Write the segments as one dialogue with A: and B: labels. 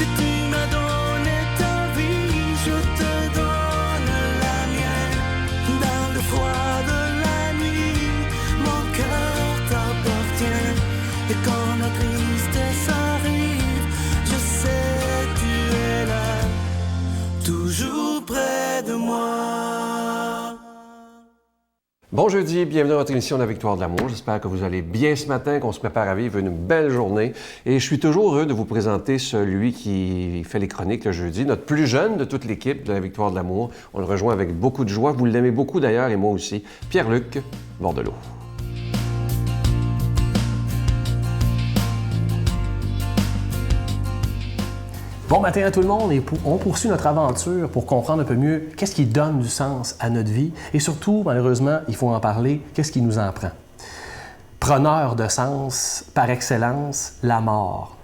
A: Si tu m'as donné ta vie, je te donne la mienne. Dans le froid de la nuit, mon cœur t'appartient. Et quand la tristesse arrive, je sais tu es là, toujours près de moi.
B: Bon jeudi, bienvenue à votre émission de La Victoire de l'amour. J'espère que vous allez bien ce matin, qu'on se prépare à vivre une belle journée. Et je suis toujours heureux de vous présenter celui qui fait les chroniques le jeudi, notre plus jeune de toute l'équipe de La Victoire de l'amour. On le rejoint avec beaucoup de joie. Vous l'aimez beaucoup d'ailleurs, et moi aussi. Pierre-Luc Bordelot.
C: Bon matin à tout le monde et on poursuit notre aventure pour comprendre un peu mieux qu'est-ce qui donne du sens à notre vie et surtout, malheureusement, il faut en parler, qu'est-ce qui nous en prend. Preneur de sens par excellence, la mort.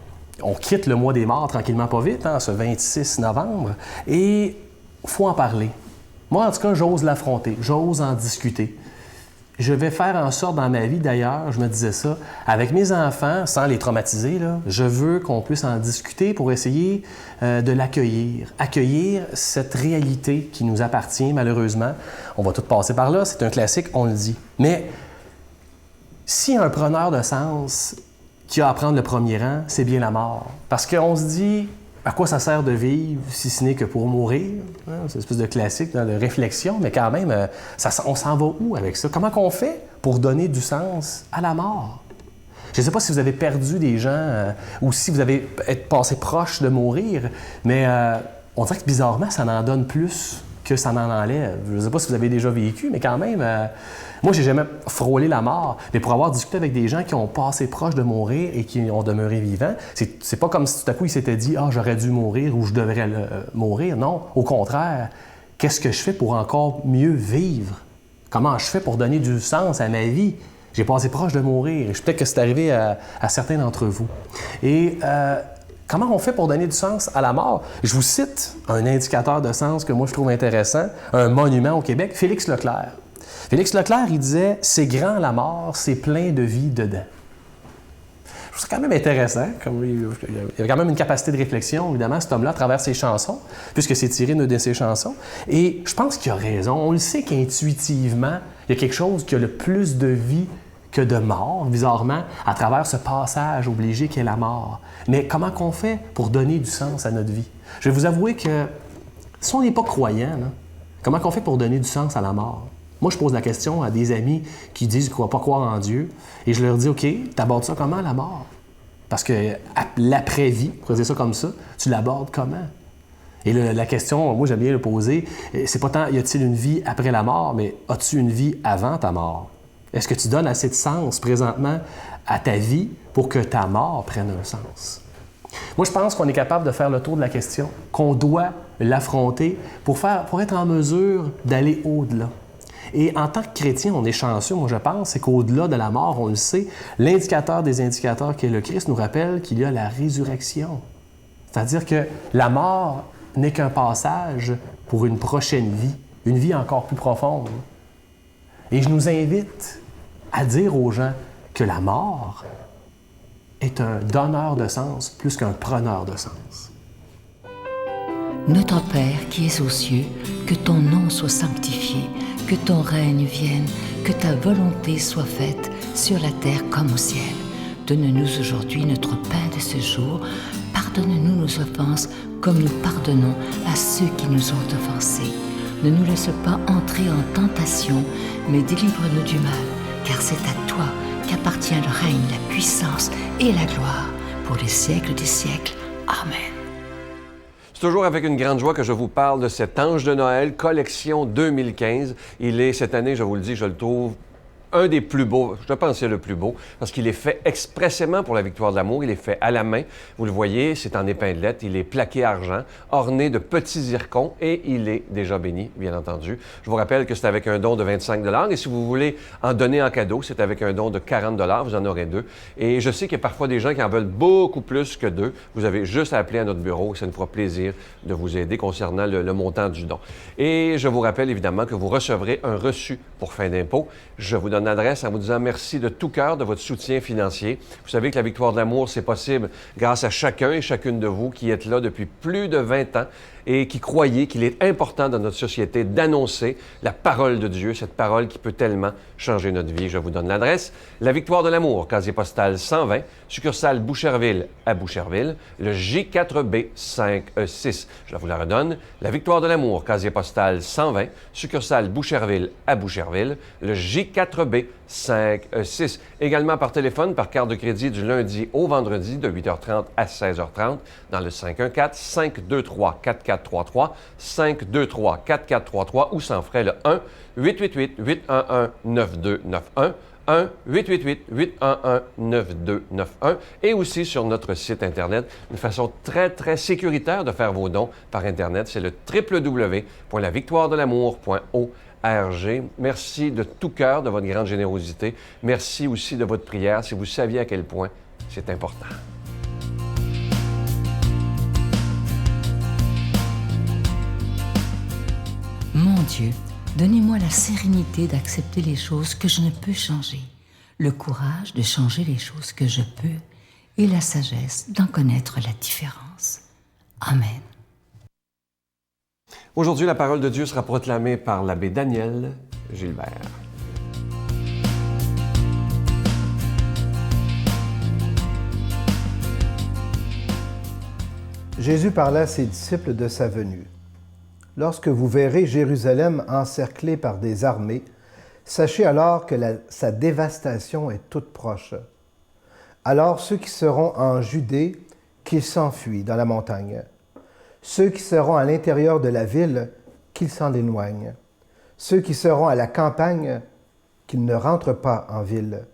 C: On quitte le mois des morts tranquillement pas vite, ce 26 novembre, et il faut en parler. Moi, en tout cas, j'ose l'affronter, j'ose en discuter. Je vais faire en sorte dans ma vie, d'ailleurs, je me disais ça, avec mes enfants, sans les traumatiser, là, je veux qu'on puisse en discuter pour essayer de l'accueillir. Accueillir cette réalité qui nous appartient, malheureusement. On va tout passer par là, c'est un classique, on le dit. Mais si un preneur de sens qui a à prendre le premier rang, c'est bien la mort. Parce qu'on se dit, à quoi ça sert de vivre si ce n'est que pour mourir? C'est une espèce de classique de réflexion, mais quand même, on s'en va où avec ça? Comment qu'on fait pour donner du sens à la mort? Je ne sais pas si vous avez perdu des gens ou si vous avez passé proche de mourir, mais on dirait que bizarrement, ça en donne plus que ça n'en enlève. Je ne sais pas si vous avez déjà vécu, mais quand même, moi, j'ai jamais frôlé la mort. Mais pour avoir discuté avec des gens qui ont passé proche de mourir et qui ont demeuré vivants, c'est pas comme si tout à coup ils s'étaient dit « Ah, j'aurais dû mourir ou je devrais mourir ». Non, au contraire, qu'est-ce que je fais pour encore mieux vivre? Comment je fais pour donner du sens à ma vie? J'ai passé proche de mourir. Peut-être que c'est arrivé à certains d'entre vous. Et comment on fait pour donner du sens à la mort? Je vous cite un indicateur de sens que moi je trouve intéressant, un monument au Québec, Félix Leclerc. Félix Leclerc, il disait « C'est grand la mort, c'est plein de vie dedans ». Je trouve ça quand même intéressant. Il y avait quand même une capacité de réflexion, évidemment, cet homme-là, à travers ses chansons, puisque c'est tiré d'une de ses chansons. Et je pense qu'il a raison. On le sait qu'intuitivement, il y a quelque chose qui a le plus de vie que de mort, bizarrement, à travers ce passage obligé qu'est la mort. Mais comment qu'on fait pour donner du sens à notre vie? Je vais vous avouer que si on n'est pas croyant, là, comment qu'on fait pour donner du sens à la mort? Moi, je pose la question à des amis qui disent qu'ils ne croient pas croire en Dieu, et je leur dis, OK, tu abordes ça comment, la mort? Parce que l'après-vie, pour dire ça comme ça, tu l'abordes comment? Et la question, moi, j'aime bien le poser, c'est pas tant, y a-t-il une vie après la mort, mais as-tu une vie avant ta mort? Est-ce que tu donnes assez de sens présentement à ta vie pour que ta mort prenne un sens? Moi, je pense qu'on est capable de faire le tour de la question, qu'on doit l'affronter pour être en mesure d'aller au-delà. Et en tant que chrétien, on est chanceux, moi je pense, c'est qu'au-delà de la mort, on le sait, l'indicateur des indicateurs qu'est le Christ nous rappelle qu'il y a la résurrection. C'est-à-dire que la mort n'est qu'un passage pour une prochaine vie, une vie encore plus profonde. Et je nous invite à dire aux gens que la mort est un donneur de sens plus qu'un preneur de sens.
D: Notre Père qui es aux cieux, que ton nom soit sanctifié, que ton règne vienne, que ta volonté soit faite sur la terre comme au ciel. Donne-nous aujourd'hui notre pain de ce jour. Pardonne-nous nos offenses comme nous pardonnons à ceux qui nous ont offensés. Ne nous laisse pas entrer en tentation, mais délivre-nous du mal, car c'est à toi qu'appartient le règne, la puissance et la gloire pour les siècles des siècles. Amen.
B: C'est toujours avec une grande joie que je vous parle de cet Ange de Noël, collection 2015. Il est, cette année, je vous le dis, je le trouve un des plus beaux, je pense que c'est le plus beau, parce qu'il est fait expressément pour la Victoire de l'amour. Il est fait à la main. Vous le voyez, c'est en épinglette. Il est plaqué argent, orné de petits zircons et il est déjà béni, bien entendu. Je vous rappelle que c'est avec un don de 25 $ et si vous voulez en donner en cadeau, c'est avec un don de 40 $. Vous en aurez 2. Et je sais qu'il y a parfois des gens qui en veulent beaucoup plus que 2. Vous avez juste à appeler à notre bureau. Ça nous fera plaisir de vous aider concernant le montant du don. Et je vous rappelle évidemment que vous recevrez un reçu pour fin d'impôt. Je vous donne donne l'adresse en vous disant merci de tout cœur de votre soutien financier. Vous savez que la victoire de l'amour, c'est possible grâce à chacun et chacune de vous qui êtes là depuis plus de 20 ans et qui croyez qu'il est important dans notre société d'annoncer la parole de Dieu, cette parole qui peut tellement changer notre vie. Je vous donne l'adresse. La victoire de l'amour, casier postal 120, succursale Boucherville à Boucherville, le J4B 5E6. Je vous la redonne. La victoire de l'amour, casier postal 120, succursale Boucherville à Boucherville, le J4B 5E6. Également par téléphone, par carte de crédit du lundi au vendredi de 8h30 à 16h30 dans le 514-523-4433, 523-4433 ou sans frais le 1-888-811-9291, 1-888-811-9291 et aussi sur notre site Internet, une façon très, très sécuritaire de faire vos dons par Internet, c'est le www.lavictoiredelamour.org. Merci de tout cœur de votre grande générosité. Merci aussi de votre prière, si vous saviez à quel point c'est important.
D: Mon Dieu, donnez-moi la sérénité d'accepter les choses que je ne peux changer, le courage de changer les choses que je peux et la sagesse d'en connaître la différence. Amen.
B: Aujourd'hui, la parole de Dieu sera proclamée par l'abbé Daniel Gilbert.
E: Jésus parla à ses disciples de sa venue. Lorsque vous verrez Jérusalem encerclée par des armées, sachez alors que sa dévastation est toute proche. Alors ceux qui seront en Judée, qu'ils s'enfuient dans la montagne. Ceux qui seront à l'intérieur de la ville, qu'ils s'en éloignent. Ceux qui seront à la campagne, qu'ils ne rentrent pas en ville.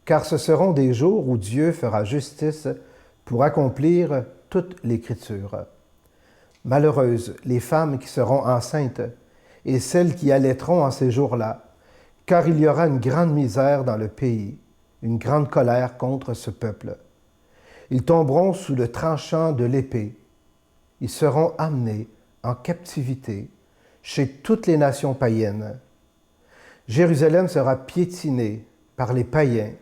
E: Car ce seront des jours où Dieu fera justice pour accomplir toute l'Écriture. Malheureuses les femmes qui seront enceintes et celles qui allaiteront en ces jours-là, car il y aura une grande misère dans le pays, une grande colère contre ce peuple. Ils tomberont sous le tranchant de l'épée. Ils seront amenés en captivité chez toutes les nations païennes. Jérusalem sera piétinée par les païens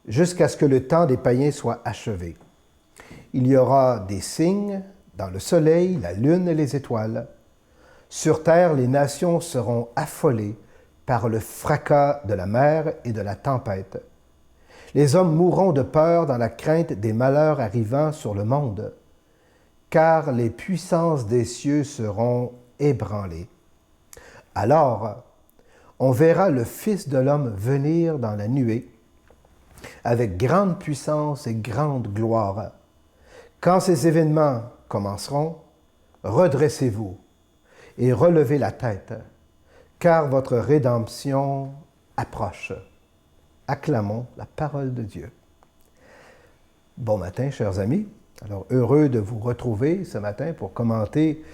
E: jusqu'à ce que le temps des païens soit achevé. Il y aura des signes dans le soleil, la lune et les étoiles. Sur terre, les nations seront affolées par le fracas de la mer et de la tempête. Les hommes mourront de peur dans la crainte des malheurs arrivant sur le monde, car les puissances des cieux seront ébranlées. Alors, on verra le Fils de l'homme venir dans la nuée, avec grande puissance et grande gloire. Quand ces événements commenceront, redressez-vous et relevez la tête, car votre rédemption approche. Acclamons la parole de Dieu. Bon matin, chers amis. Alors, heureux de vous retrouver ce matin pour commenter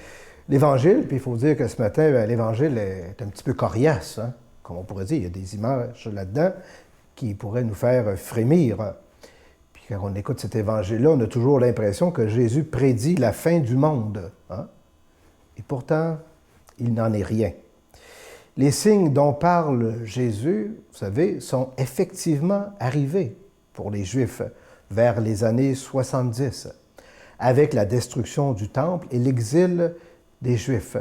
E: l'Évangile. Puis, il faut dire que ce matin, l'Évangile est un petit peu coriace, hein? Comme on pourrait dire. Il y a des images là-dedans qui pourraient nous faire frémir. Puis, quand on écoute cet Évangile-là, on a toujours l'impression que Jésus prédit la fin du monde. Hein? Et pourtant, il n'en est rien. Les signes dont parle Jésus, vous savez, sont effectivement arrivés pour les Juifs vers les années 70, avec la destruction du Temple et l'exil des Juifs.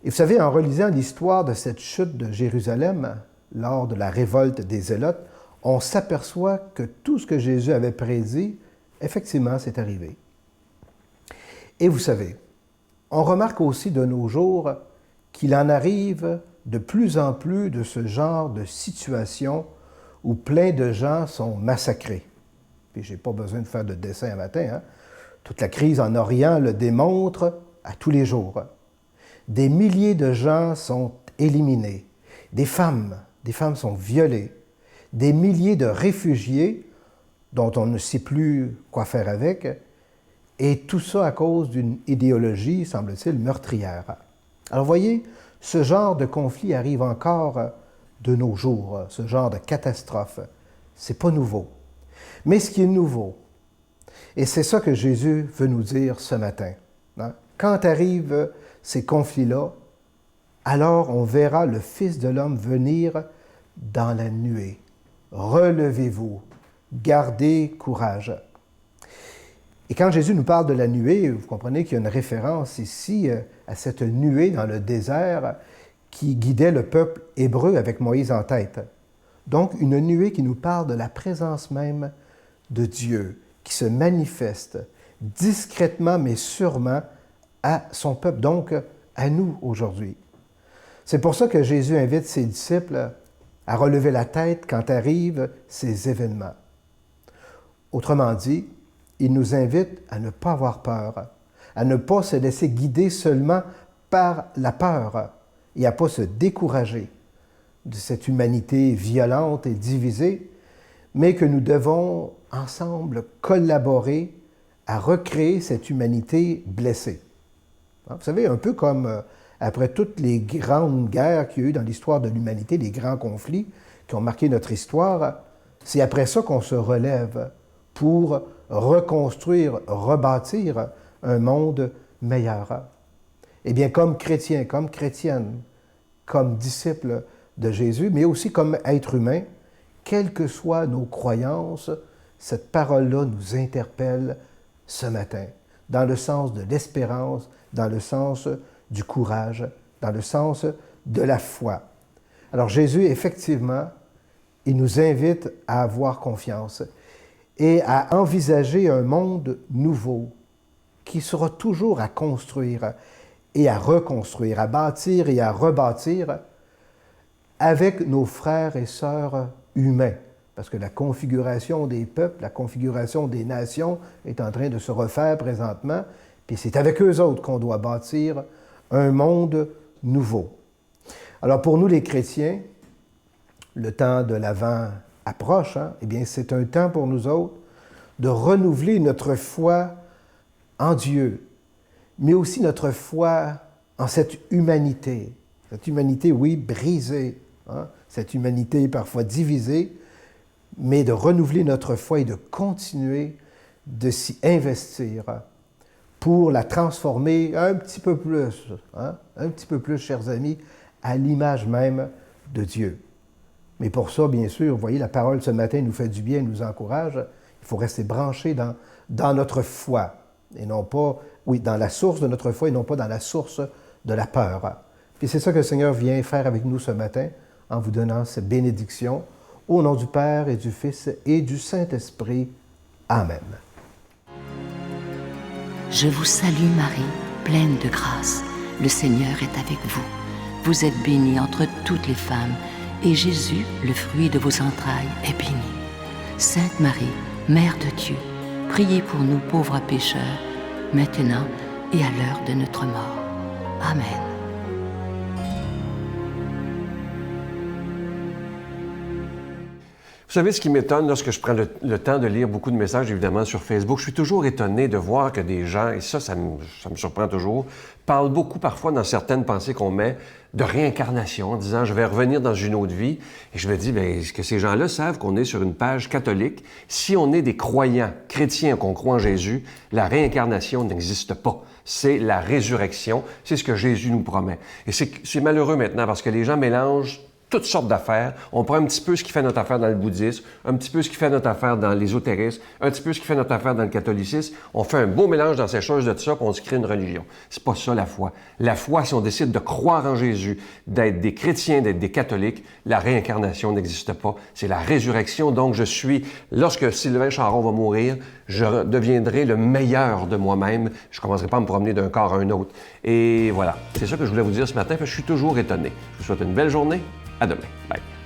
E: Et vous savez, en relisant l'histoire de cette chute de Jérusalem lors de la révolte des Zélotes, on s'aperçoit que tout ce que Jésus avait prédit, effectivement, c'est arrivé. Et vous savez, on remarque aussi de nos jours qu'il en arrive de plus en plus de ce genre de situation où plein de gens sont massacrés. Puis je n'ai pas besoin de faire de dessin un matin, hein? Toute la crise en Orient le démontre à tous les jours. Des milliers de gens sont éliminés. Des femmes sont violées. Des milliers de réfugiés dont on ne sait plus quoi faire avec. Et tout ça à cause d'une idéologie, semble-t-il, meurtrière. Alors voyez, ce genre de conflit arrive encore de nos jours, ce genre de catastrophe. C'est pas nouveau. Mais ce qui est nouveau, et c'est ça que Jésus veut nous dire ce matin, hein? Quand arrivent ces conflits-là, alors on verra le Fils de l'homme venir dans la nuée. Relevez-vous, gardez courage. Et quand Jésus nous parle de la nuée, vous comprenez qu'il y a une référence ici à cette nuée dans le désert qui guidait le peuple hébreu avec Moïse en tête. Donc, une nuée qui nous parle de la présence même de Dieu, qui se manifeste discrètement mais sûrement à son peuple, donc à nous aujourd'hui. C'est pour ça que Jésus invite ses disciples à relever la tête quand arrivent ces événements. Autrement dit, il nous invite à ne pas avoir peur, à ne pas se laisser guider seulement par la peur et à ne pas se décourager de cette humanité violente et divisée, mais que nous devons ensemble collaborer à recréer cette humanité blessée. Vous savez, un peu comme après toutes les grandes guerres qu'il y a eu dans l'histoire de l'humanité, les grands conflits qui ont marqué notre histoire, c'est après ça qu'on se relève pour reconstruire, rebâtir un monde meilleur. Eh bien, comme chrétiens, comme chrétiennes, comme disciples de Jésus, mais aussi comme êtres humains, quelles que soient nos croyances, cette parole-là nous interpelle ce matin, dans le sens de l'espérance, dans le sens du courage, dans le sens de la foi. Alors Jésus, effectivement, il nous invite à avoir confiance et à envisager un monde nouveau qui sera toujours à construire et à reconstruire, à bâtir et à rebâtir avec nos frères et sœurs humains. Parce que la configuration des peuples, la configuration des nations est en train de se refaire présentement, puis c'est avec eux autres qu'on doit bâtir un monde nouveau. Alors pour nous les chrétiens, le temps de l'Avent approche, eh bien c'est un temps pour nous autres de renouveler notre foi en Dieu, mais aussi notre foi en cette humanité, oui, brisée, cette humanité parfois divisée, mais de renouveler notre foi et de continuer de s'y investir pour la transformer un petit peu plus, chers amis, à l'image même de Dieu. Mais pour ça, bien sûr, vous voyez, la parole ce matin nous fait du bien, nous encourage. Il faut rester branché dans notre foi, et non pas, dans la source de notre foi, et non pas dans la source de la peur. Puis c'est ça que le Seigneur vient faire avec nous ce matin, en vous donnant cette bénédiction. Au nom du Père et du Fils et du Saint-Esprit. Amen.
D: Je vous salue Marie, pleine de grâce. Le Seigneur est avec vous. Vous êtes bénie entre toutes les femmes, et Jésus, le fruit de vos entrailles, est béni. Sainte Marie, Mère de Dieu, priez pour nous pauvres pécheurs, maintenant et à l'heure de notre mort. Amen.
B: Vous savez, ce qui m'étonne lorsque je prends le temps de lire beaucoup de messages, évidemment, sur Facebook, je suis toujours étonné de voir que des gens, et ça me surprend toujours, parlent beaucoup parfois dans certaines pensées qu'on met de réincarnation, en disant « je vais revenir dans une autre vie ». Et je me dis, bien, est-ce que ces gens-là savent qu'on est sur une page catholique? Si on est des croyants chrétiens, qu'on croit en Jésus, la réincarnation n'existe pas. C'est la résurrection, c'est ce que Jésus nous promet. Et c'est malheureux maintenant parce que les gens mélangent toutes sortes d'affaires. On prend un petit peu ce qui fait notre affaire dans le bouddhisme, un petit peu ce qui fait notre affaire dans l'ésotérisme, un petit peu ce qui fait notre affaire dans le catholicisme. On fait un beau mélange dans ces choses de tout ça, puis on se crée une religion. C'est pas ça la foi. La foi, si on décide de croire en Jésus, d'être des chrétiens, d'être des catholiques, la réincarnation n'existe pas. C'est la résurrection. Donc, lorsque Sylvain Charon va mourir, je deviendrai le meilleur de moi-même. Je ne commencerai pas à me promener d'un corps à un autre. Et voilà. C'est ça que je voulais vous dire ce matin, parce que je suis toujours étonné. Je vous souhaite une belle journée. À demain. Bye.